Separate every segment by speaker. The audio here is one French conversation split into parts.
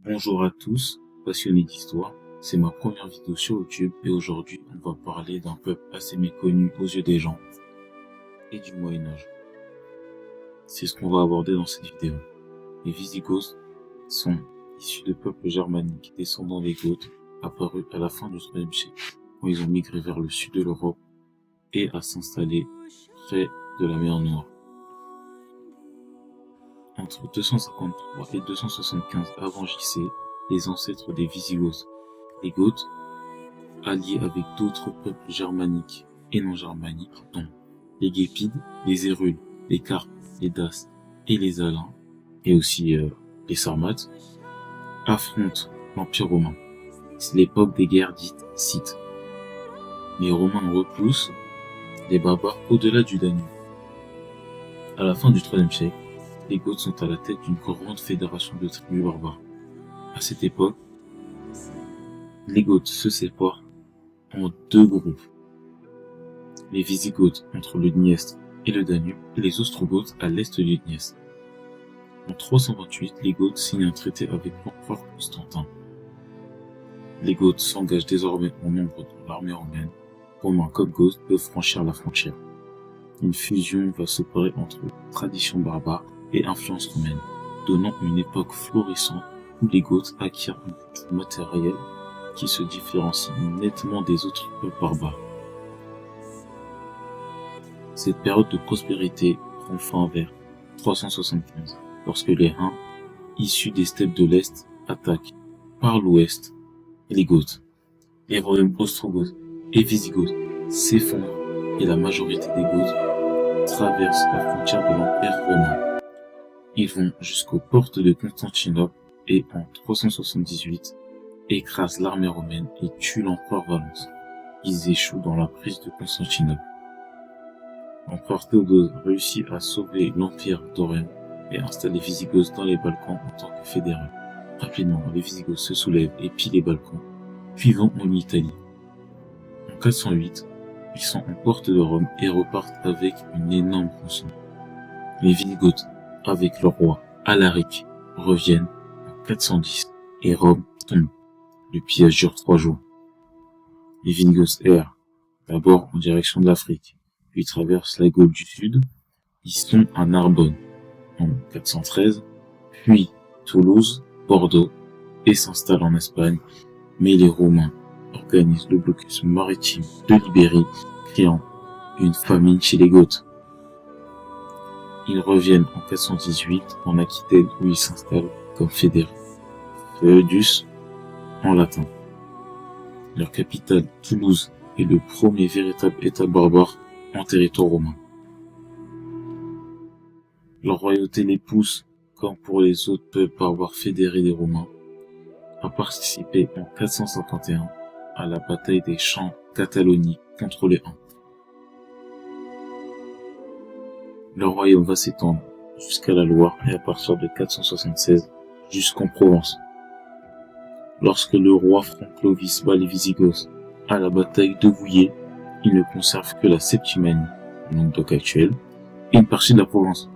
Speaker 1: Bonjour à tous, passionnés d'histoire. C'est ma première vidéo sur YouTube et aujourd'hui on va parler d'un peuple assez méconnu aux yeux des gens et du Moyen-Âge. C'est ce qu'on va aborder dans cette vidéo. Les Visigoths sont issus de peuples germaniques descendants des Goths apparus à la fin du IIIe siècle, quand ils ont migré vers le sud de l'Europe et à s'installer près de la mer Noire. Entre 253 et 275 avant JC, les ancêtres des Visigoths, les Goths, alliés avec d'autres peuples germaniques et non germaniques, dont les Gépides, les Hérules, les Carpes, les Daces et les Alains, et aussi les Sarmates, affrontent l'Empire romain. C'est l'époque des guerres dites scythes. Les Romains repoussent les barbares au-delà du Danube. À la fin du IIIe siècle, les Goths sont à la tête d'une grande fédération de tribus barbares. À cette époque, les Goths se séparent en deux groupes. Les Visigoths entre le Dniestre et le Danube et les Ostrogoths à l'est du Dniestre. En 328, les Goths signent un traité avec l'empereur Constantin. Les Goths s'engagent désormais en nombre dans l'armée romaine. Romains comme Goths peuvent franchir la frontière. Une fusion va s'opérer entre tradition barbare et influence romaine, donnant une époque florissante où les Goths acquièrent une culture matérielle qui se différencie nettement des autres peuples barbares. Cette période de prospérité prend fin vers 375, lorsque les Huns, issus des steppes de l'Est, attaquent par l'Ouest les Goths. Les royaumes ostrogoths et visigoths s'effondrent et la majorité des Goths traversent la frontière de l'Empire romain. Ils vont jusqu'aux portes de Constantinople et en 378 écrasent l'armée romaine et tuent l'empereur Valens. Ils échouent dans la prise de Constantinople. L'empereur Théodose réussit à sauver l'empire d'Orient et installe les Visigoths dans les Balkans en tant que fédérés. Rapidement, les Visigoths se soulèvent et pillent les Balkans, puis vont en Italie. En 408, ils sont en porte de Rome et repartent avec une énorme rançon. Les Visigoths, avec leur roi Alaric, reviennent en 410 et Rome tombe. Le pillage dure 3 jours. Les Visigoths errent, d'abord en direction de l'Afrique, puis traversent la Gaule du Sud. Ils sont à Narbonne en 413, puis Toulouse, Bordeaux et s'installent en Espagne, mais les Romains organisent le blocus maritime de l'Ibérie, créant une famine chez les Goths. Ils reviennent en 418 en Aquitaine où ils s'installent comme fédérés. Feudus en latin. Leur capitale, Toulouse, est le premier véritable état barbare en territoire romain. Leur royauté les pousse, comme pour les autres peuples barbares fédérés des Romains, à participer en 451 à la bataille des Champs Cataloniques contre les Huns. Leur royaume va s'étendre jusqu'à la Loire et à partir de 476 jusqu'en Provence. Lorsque le roi franc Clovis bat les Visigoths à la bataille de Vouillé, il ne conserve que la Septimanie, le Languedoc actuel, et une partie de la Provence.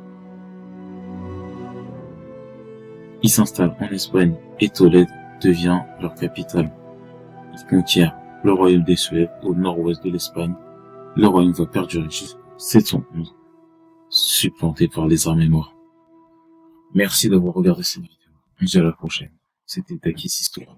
Speaker 1: Ils s'installent en Espagne et Tolède devient leur capitale. Ils conquièrent le royaume des Suèves au nord-ouest de l'Espagne. Le royaume va perdurer jusqu'en 711, supplanté par les armées noires. Merci d'avoir regardé cette vidéo. On se dit à la prochaine. C'était Takis Histoire.